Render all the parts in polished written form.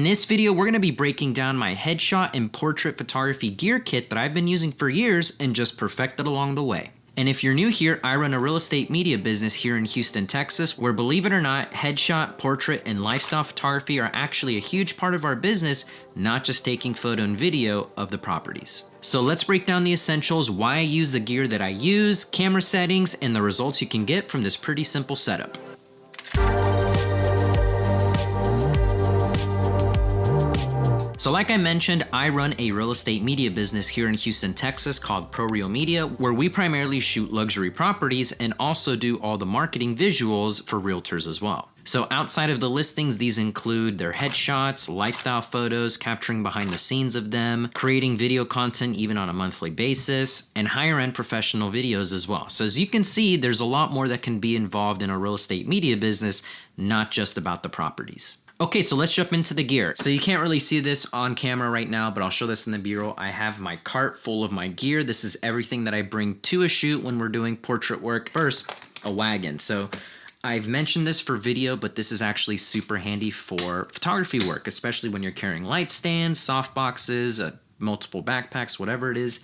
this video, we're gonna be breaking down my headshot and portrait photography gear kit that I've been using for years and just perfected along the way. And if you're new here, I run a real estate media business here in Houston, Texas, where believe it or not, headshot, portrait, and lifestyle photography are actually a huge part of our business, not just taking photo and video of the properties. So let's break down the essentials, why I use the gear that I use, camera settings, and the results you can get from this pretty simple setup. So like I mentioned, I run a real estate media business here in Houston, Texas called Pro Real Media, where we primarily shoot luxury properties and also do all the marketing visuals for realtors as well. So outside of the listings, these include their headshots, lifestyle photos, capturing behind the scenes of them, creating video content even on a monthly basis, and higher end professional videos as well. So as you can see, there's a lot more that can be involved in a real estate media business, not just about the properties. Okay, so let's jump into the gear. So you can't really see this on camera right now, but I'll show this in the B-roll. I have my cart full of my gear. This is everything that I bring to a shoot when we're doing portrait work. First, a wagon. So I've mentioned this for video, but this is actually super handy for photography work, especially when you're carrying light stands, soft boxes, multiple backpacks, whatever it is.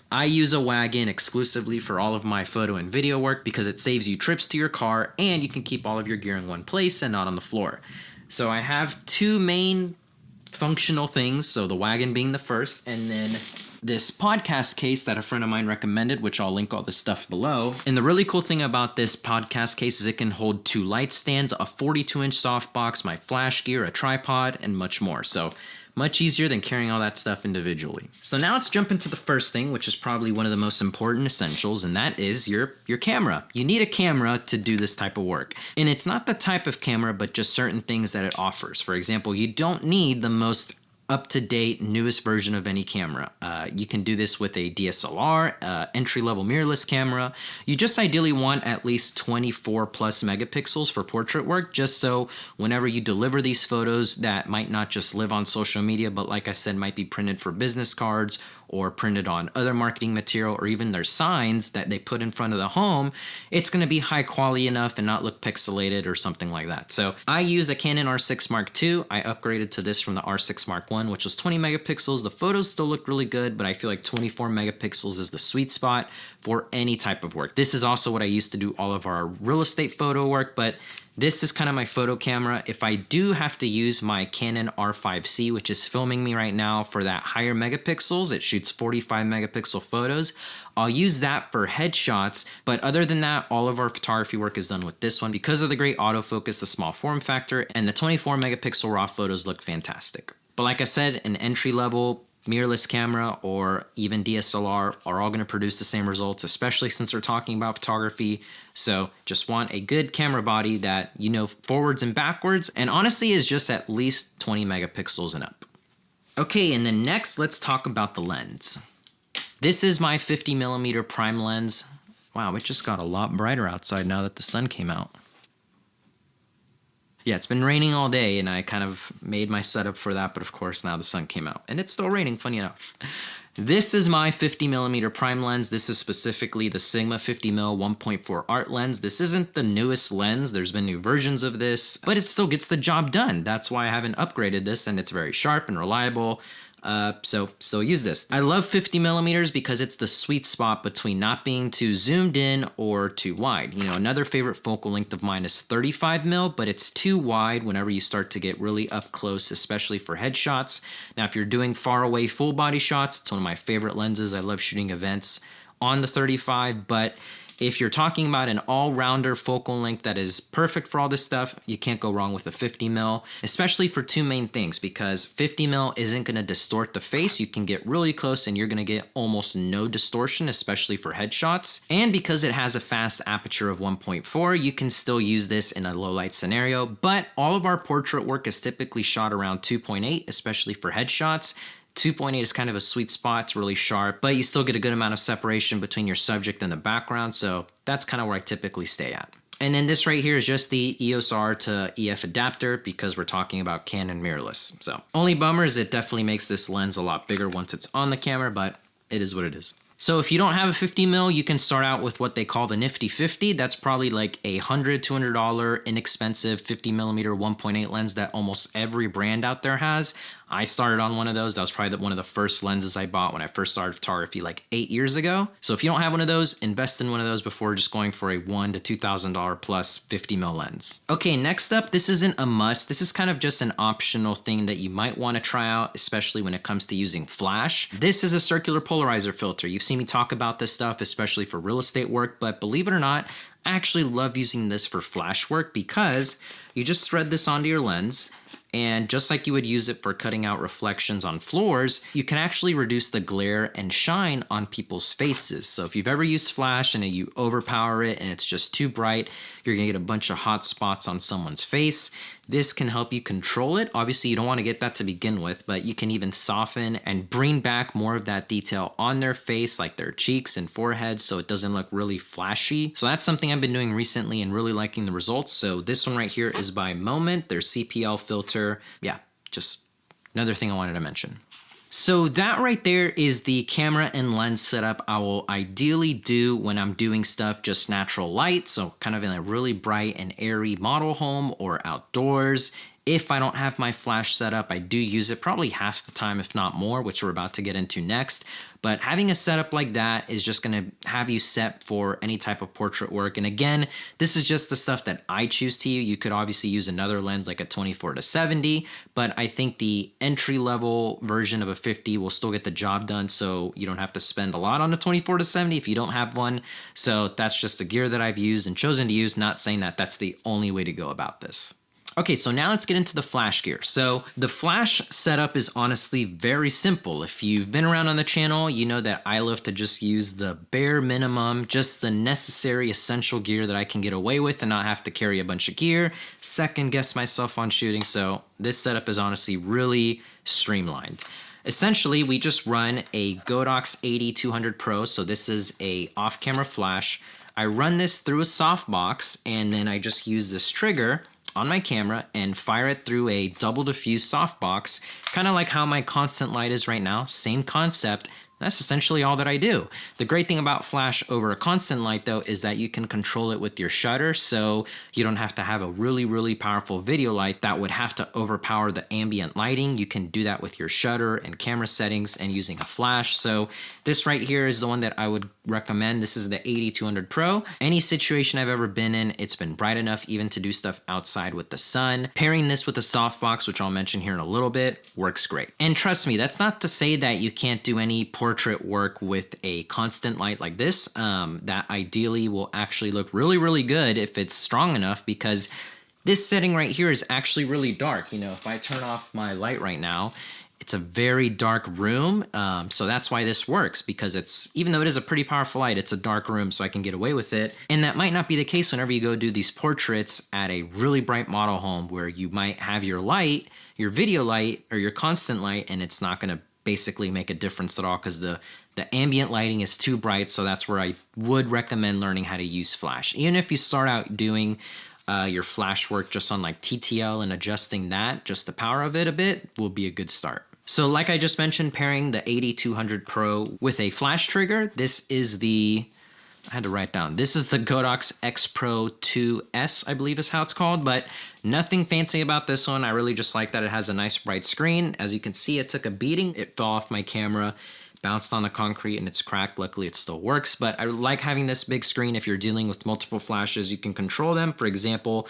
I use a wagon exclusively for all of my photo and video work because it saves you trips to your car and you can keep all of your gear in one place and not on the floor. So I have two main functional things, so the wagon being the first, and then this podcast case that a friend of mine recommended, which I'll link all this stuff below. And the really cool thing about this podcast case is it can hold two light stands, a 42-inch softbox, my flash gear, a tripod, and much more. So much easier than carrying all that stuff individually. So now let's jump into the first thing, which is probably one of the most important essentials, and that is your camera. You need a camera to do this type of work. And it's not the type of camera, but just certain things that it offers. For example, you don't need the most up-to-date, newest version of any camera. You can do this with a DSLR, entry-level mirrorless camera. You just ideally want at least 24 plus megapixels for portrait work, just so whenever you deliver these photos that might not just live on social media, but like I said, might be printed for business cards or printed on other marketing material, or even their signs that they put in front of the home, it's gonna be high quality enough and not look pixelated or something like that. So I use a Canon R6 Mark II. I upgraded to this from the R6 Mark I, which was 20 megapixels. The photos still look really good, but I feel like 24 megapixels is the sweet spot for any type of work. This is also what I used to do all of our real estate photo work, but this is kind of my photo camera. If I do have to use my Canon R5C, which is filming me right now for that higher megapixels, it shoots 45 megapixel photos, I'll use that for headshots. But other than that, all of our photography work is done with this one because of the great autofocus, the small form factor, and the 24 megapixel raw photos look fantastic. But like I said, an entry level mirrorless camera or even DSLR are all going to produce the same results, especially since we're talking about photography. So just want a good camera body that you know forwards and backwards, and honestly is just at least 20 megapixels and up. Okay, and then next let's talk about the lens. This is my 50mm prime lens. Wow, it just got a lot brighter outside now that the sun came out. Yeah, it's been raining all day and I kind of made my setup for that, but of course now the sun came out and it's still raining, funny enough. This is my 50mm prime lens. This is specifically the Sigma 50mm 1.4 art lens. This isn't the newest lens. There's been new versions of this, but it still gets the job done. That's why I haven't upgraded this, and it's very sharp and reliable. So still use this. I love 50mm because it's the sweet spot between not being too zoomed in or too wide. You know, another favorite focal length of mine is 35mm, but it's too wide whenever you start to get really up close, especially for headshots. Now, if you're doing far away full body shots, it's one of my favorite lenses. I love shooting events on the 35, but if you're talking about an all-rounder focal length that is perfect for all this stuff, you can't go wrong with a 50mm, especially for two main things, because 50mm isn't going to distort the face. You can get really close and you're going to get almost no distortion, especially for headshots. And because it has a fast aperture of 1.4, you can still use this in a low light scenario, but all of our portrait work is typically shot around 2.8, especially for headshots. 2.8 is kind of a sweet spot. It's really sharp, but you still get a good amount of separation between your subject and the background. So that's kind of where I typically stay at. And then this right here is just the EOS R to EF adapter because we're talking about Canon mirrorless. So only bummer is it definitely makes this lens a lot bigger once it's on the camera, but it is what it is. So if you don't have a 50 mil, you can start out with what they call the nifty 50. That's probably like a $100-$200 inexpensive 50 millimeter 1.8 lens that almost every brand out there has. I started on one of those. That was probably one of the first lenses I bought when I first started photography like 8 years ago. So if you don't have one of those, invest in one of those before just going for a $1,000 to $2,000 plus 50 mil lens. Okay, next up, this isn't a must. This is kind of just an optional thing that you might want to try out, especially when it comes to using flash. This is a circular polarizer filter. You've seen me talk about this stuff, especially for real estate work, but believe it or not, I actually love using this for flash work because you just thread this onto your lens, and just like you would use it for cutting out reflections on floors, you can actually reduce the glare and shine on people's faces. So if you've ever used flash and you overpower it and it's just too bright, you're gonna get a bunch of hot spots on someone's face. This can help you control it. Obviously, you don't want to get that to begin with, but you can even soften and bring back more of that detail on their face, like their cheeks and forehead, so it doesn't look really flashy. So that's something I've been doing recently and really liking the results. So this one right here is by Moment, their CPL filter. Yeah, just another thing I wanted to mention. So that right there is the camera and lens setup I will ideally do when I'm doing stuff just natural light, so kind of in a really bright and airy model home or outdoors. If I don't have my flash setup, I do use it probably half the time, if not more, which we're about to get into next. But having a setup like that is just gonna have you set for any type of portrait work. And again, this is just the stuff that I choose to use. You could obviously use another lens like a 24-70, but I think the entry level version of a 50 will still get the job done, so you don't have to spend a lot on a 24-70 if you don't have one. So that's just the gear that I've used and chosen to use, not saying that that's the only way to go about this. Okay, so now let's get into the flash gear. So the flash setup is honestly very simple. If you've been around on the channel, you know that I love to just use the bare minimum, just the necessary essential gear that I can get away with and not have to carry a bunch of gear, second guess myself on shooting. So this setup is honestly really streamlined. Essentially, we just run a Godox 80-200 Pro. So this is a off-camera flash. I run this through a softbox, and then I just use this trigger on my camera and fire it through a double diffuse softbox, kind of like how my constant light is right now, same concept. That's essentially all that I do. The great thing about flash over a constant light though is that you can control it with your shutter, so you don't have to have a really, really powerful video light that would have to overpower the ambient lighting. You can do that with your shutter and camera settings and using a flash. So this right here is the one that I would recommend. This is the 80-200 Pro. Any situation I've ever been in, it's been bright enough even to do stuff outside with the sun. Pairing this with a softbox, which I'll mention here in a little bit, works great. And trust me, that's not to say that you can't do any portrait work with a constant light like this. That ideally will actually look really, really good if it's strong enough, because this setting right here is actually really dark. You know, if I turn off my light right now, it's a very dark room, so that's why this works, because it's, even though it is a pretty powerful light, it's a dark room, so I can get away with it. And that might not be the case whenever you go do these portraits at a really bright model home where you might have your light, your video light, or your constant light, and it's not gonna basically make a difference at all because the ambient lighting is too bright. So that's where I would recommend learning how to use flash. Even if you start out doing your flash work just on like TTL and adjusting that, just the power of it a bit, will be a good start. So like I just mentioned, pairing the 80-200 Pro with a flash trigger, this is the, I had to write down, this is the Godox X Pro 2S, I believe is how it's called, but nothing fancy about this one. I really just like that it has a nice bright screen. As you can see, it took a beating. It fell off my camera, bounced on the concrete, and it's cracked. Luckily, it still works, but I like having this big screen. If you're dealing with multiple flashes, you can control them. For example,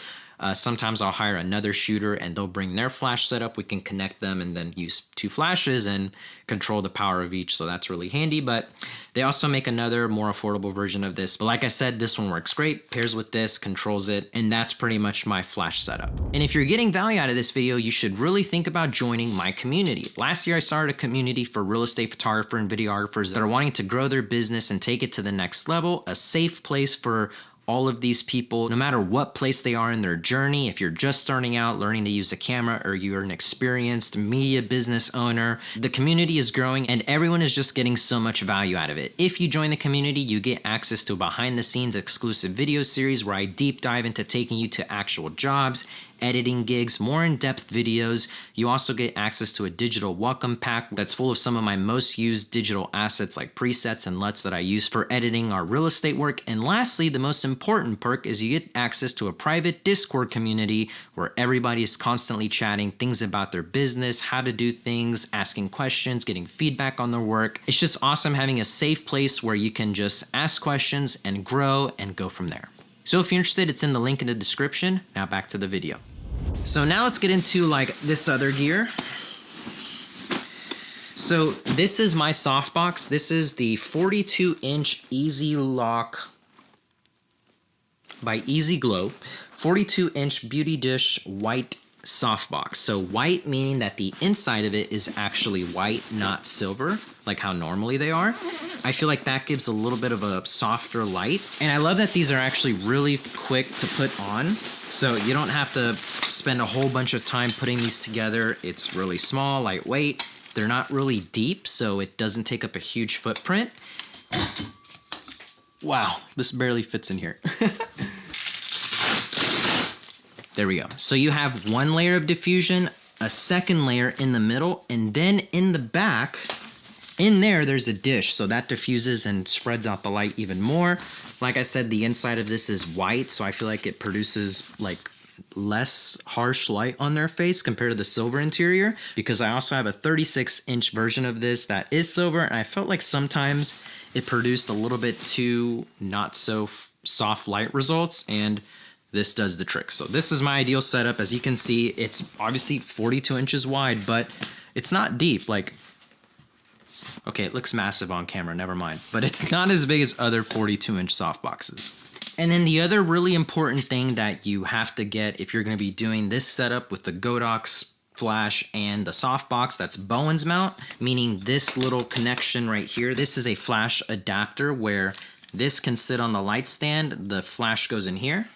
sometimes I'll hire another shooter and they'll bring their flash setup. We can connect them and then use two flashes and control the power of each. So that's really handy, but they also make another more affordable version of this. But like I said, this one works great, pairs with this, controls it, and that's pretty much my flash setup. And if you're getting value out of this video, you should really think about joining my community. Last year, I started a community for real estate photographers and videographers that are wanting to grow their business and take it to the next level, a safe place for all of these people, no matter what place they are in their journey. If you're just starting out learning to use a camera, or you're an experienced media business owner, the community is growing and everyone is just getting so much value out of it. If you join the community, you get access to a behind the scenes exclusive video series where I deep dive into taking you to actual jobs editing gigs, more in-depth videos. You also get access to a digital welcome pack that's full of some of my most used digital assets like presets and LUTs that I use for editing our real estate work. And lastly, the most important perk is you get access to a private Discord community where everybody is constantly chatting things about their business, how to do things, asking questions, getting feedback on their work. It's just awesome having a safe place where you can just ask questions and grow and go from there. So if you're interested, it's in the link in the description. Now back to the video. So now let's get into like this other gear. So this is my softbox. This is the 42-inch Easy Lock by Easy Glow, 42-inch Beauty Dish white softbox. So white meaning that the inside of it is actually white, not silver, like how normally they are. I feel like that gives a little bit of a softer light. And I love that these are actually really quick to put on. So you don't have to spend a whole bunch of time putting these together. It's really small, lightweight. They're not really deep, so it doesn't take up a huge footprint. Wow, this barely fits in here. There we go. So you have one layer of diffusion, a second layer in the middle, and then in the back, in there's a dish. So that diffuses and spreads out the light even more. Like I said, the inside of this is white, so I feel like it produces like less harsh light on their face compared to the silver interior, because I also have a 36-inch version of this that is silver, and I felt like sometimes it produced a little bit too not so soft light results, and this does the trick. So this is my ideal setup. As you can see, it's obviously 42 inches wide, but it's not deep. Like, okay, it looks massive on camera, never mind. But it's not as big as other 42-inch softboxes. And then the other really important thing that you have to get if you're gonna be doing this setup with the Godox flash and the softbox, that's Bowen's mount, meaning this little connection right here. This is a flash adapter where this can sit on the light stand. The flash goes in here.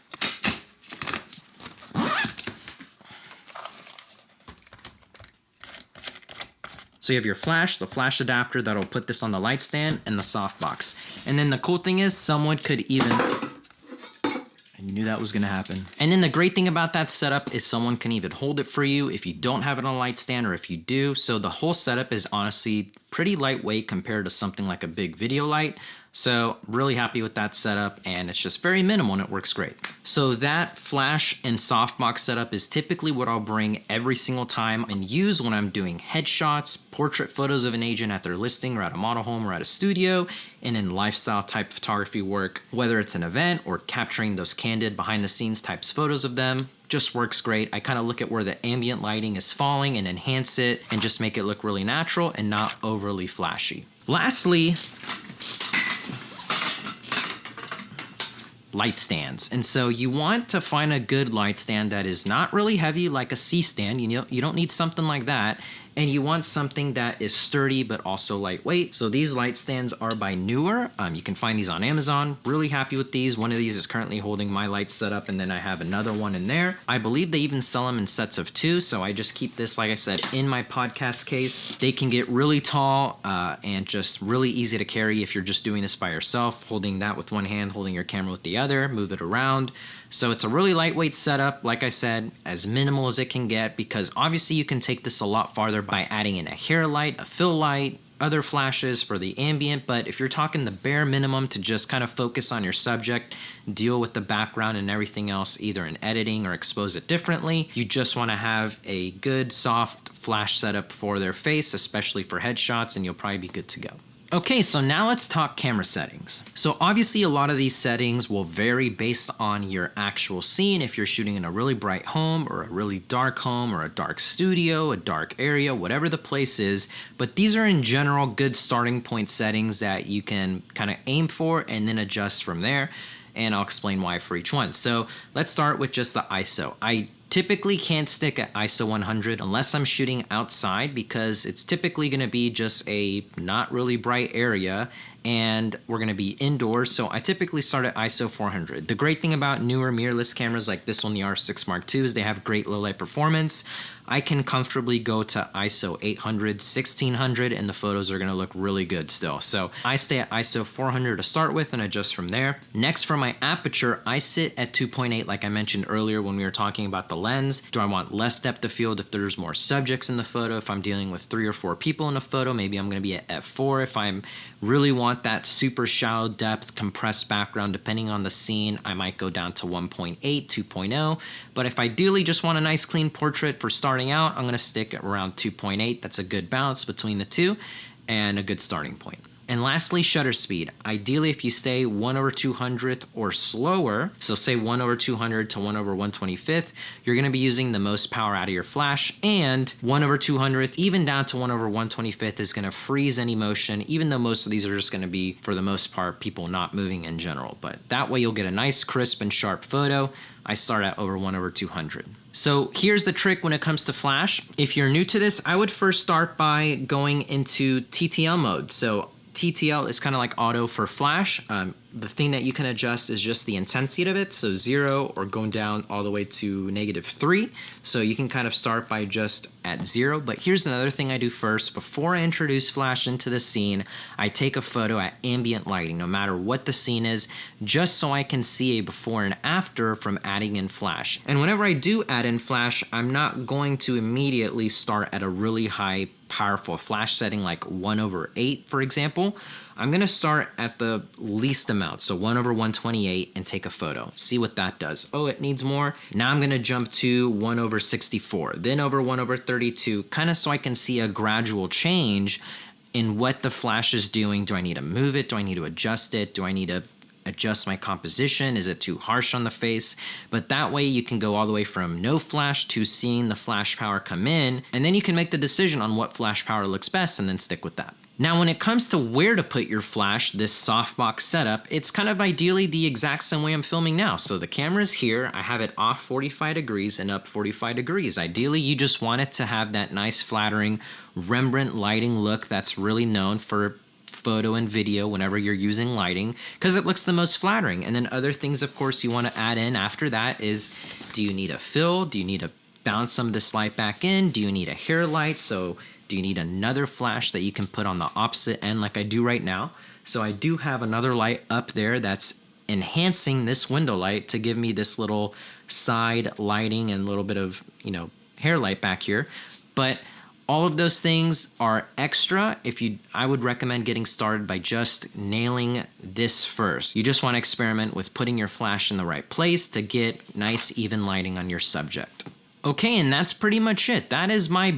So you have your flash, the flash adapter that'll put this on the light stand, and the softbox. And then the cool thing is someone could even, I knew that was gonna happen. And then the great thing about that setup is someone can even hold it for you if you don't have it on a light stand, or if you do. So the whole setup is honestly pretty lightweight compared to something like a big video light. So really happy with that setup, and it's just very minimal and it works great. So that flash and softbox setup is typically what I'll bring every single time and use when I'm doing headshots, portrait photos of an agent at their listing or at a model home or at a studio, and in lifestyle type photography work, whether it's an event or capturing those candid behind the scenes types photos of them. Just works great. I kind of look at where the ambient lighting is falling and enhance it and just make it look really natural and not overly flashy. Lastly, light stands. And so you want to find a good light stand that is not really heavy like a C stand. You don't need something like that. And you want something that is sturdy but also lightweight. So these light stands are by Newer. You can find these on Amazon. Really happy with these. One of these is currently holding my light setup, and then I have another one in there. I believe they even sell them in sets of 2, so I just keep this, like I said, in my podcast case. They can get really tall and just really easy to carry if you're just doing this by yourself, holding that with one hand, holding your camera with the other, move it around. So it's a really lightweight setup, like I said, as minimal as it can get, because obviously you can take this a lot farther by adding in a hair light, a fill light, other flashes for the ambient. But if you're talking the bare minimum to just kind of focus on your subject, deal with the background and everything else, either in editing or expose it differently, you just want to have a good soft flash setup for their face, especially for headshots, and you'll probably be good to go. Okay, so now let's talk camera settings. So obviously a lot of these settings will vary based on your actual scene. If you're shooting in a really bright home or a really dark home or a dark studio, a dark area, whatever the place is. But these are in general good starting point settings that you can kind of aim for and then adjust from there. And I'll explain why for each one. So let's start with just the ISO. I typically can't stick at ISO 100 unless I'm shooting outside, because it's typically going to be just a not really bright area and we're gonna be indoors. So I typically start at ISO 400. The great thing about newer mirrorless cameras like this one, the R6 Mark II, is they have great low light performance. I can comfortably go to ISO 800, 1600, and the photos are gonna look really good still. So I stay at ISO 400 to start with and adjust from there. Next, for my aperture, I sit at 2.8 like I mentioned earlier when we were talking about the lens. Do I want less depth of field if there's more subjects in the photo? If I'm dealing with 3 or 4 people in a photo, maybe I'm gonna be at f4. If I really want that super shallow depth compressed background, depending on the scene, I might go down to 1.8, 2.0. But if ideally just want a nice clean portrait for starting out, I'm gonna stick around 2.8. That's a good balance between the two and a good starting point. And lastly, shutter speed. Ideally, if you stay 1/200th or slower, so say 1/200 to 1/125th, you're gonna be using the most power out of your flash, and 1/200th, even down to 1/125th is gonna freeze any motion, even though most of these are just gonna be, for the most part, people not moving in general. But that way you'll get a nice, crisp, and sharp photo. I start at over 1/200. So here's the trick when it comes to flash. If you're new to this, I would first start by going into TTL mode. So TTL is kind of like auto for flash. The thing that you can adjust is just the intensity of it. So 0 or going down all the way to -3. So you can kind of start by just at 0. But here's another thing I do first. Before I introduce flash into the scene, I take a photo at ambient lighting, no matter what the scene is, just so I can see a before and after from adding in flash. And whenever I do add in flash, I'm not going to immediately start at a really high powerful flash setting like 1/8, for example. I'm gonna start at the least amount, so 1/128, and take a photo. See what that does. Oh, it needs more. Now I'm gonna jump to 1/64, then over 1/32, kind of so I can see a gradual change in what the flash is doing. Do I need to move it? Do I need to adjust it? Do I need to adjust my composition? Is it too harsh on the face? But that way you can go all the way from no flash to seeing the flash power come in, and then you can make the decision on what flash power looks best and then stick with that. Now, when it comes to where to put your flash, this softbox setup, it's kind of ideally the exact same way I'm filming now. So the camera's here, I have it off 45 degrees and up 45 degrees. Ideally, you just want it to have that nice flattering Rembrandt lighting look that's really known for photo and video whenever you're using lighting, because it looks the most flattering. And then other things, of course, you want to add in after that is, do you need a fill? Do you need to bounce some of this light back in? Do you need a hair light? So do you need another flash that you can put on the opposite end like I do right now? So I do have another light up there that's enhancing this window light to give me this little side lighting and a little bit of, hair light back here. But all of those things are extra. I would recommend getting started by just nailing this first. You just want to experiment with putting your flash in the right place to get nice even lighting on your subject. Okay, and that's pretty much it. That is my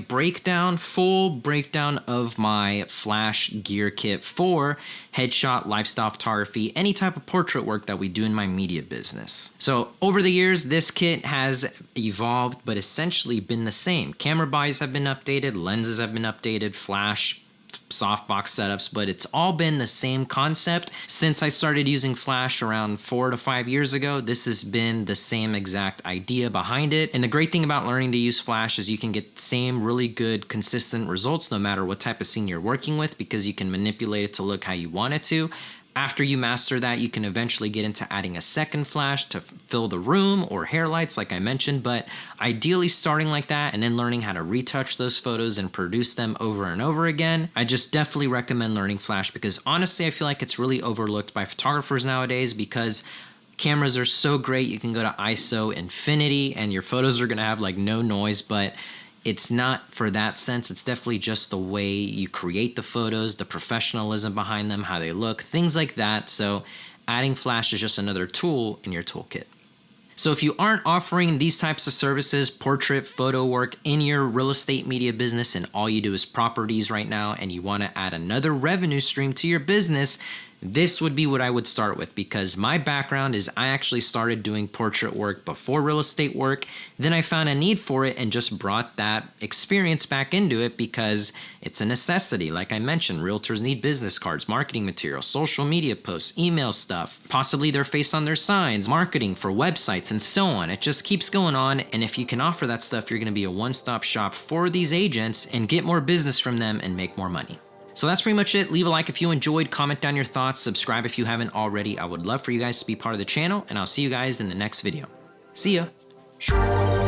full breakdown of my flash gear kit for headshot, lifestyle photography, any type of portrait work that we do in my media business. So over the years, this kit has evolved, but essentially been the same. Camera bodies have been updated, lenses have been updated, flash, softbox setups, but it's all been the same concept. Since I started using flash around 4 to 5 years ago, this has been the same exact idea behind it. And the great thing about learning to use flash is you can get the same really good, consistent results no matter what type of scene you're working with, because you can manipulate it to look how you want it to. After you master that, you can eventually get into adding a second flash to fill the room or hair lights like I mentioned, but ideally starting like that and then learning how to retouch those photos and produce them over and over again. I just definitely recommend learning flash, because honestly, I feel like it's really overlooked by photographers nowadays, because cameras are so great. You can go to ISO infinity and your photos are gonna have like no noise, but it's not for that sense. It's definitely just the way you create the photos, the professionalism behind them, how they look, things like that. So adding flash is just another tool in your toolkit. So if you aren't offering these types of services, portrait, photo work in your real estate media business, and all you do is properties right now, and you want to add another revenue stream to your business, this would be what I would start with, because my background is I actually started doing portrait work before real estate work. Then I found a need for it and just brought that experience back into it because it's a necessity. Like I mentioned, realtors need business cards, marketing materials, social media posts, email stuff, possibly their face on their signs, marketing for websites, and so on. It just keeps going on. And if you can offer that stuff, you're going to be a one-stop shop for these agents and get more business from them and make more money. So that's pretty much it. Leave a like if you enjoyed, comment down your thoughts, subscribe if you haven't already. I would love for you guys to be part of the channel, and I'll see you guys in the next video. See ya.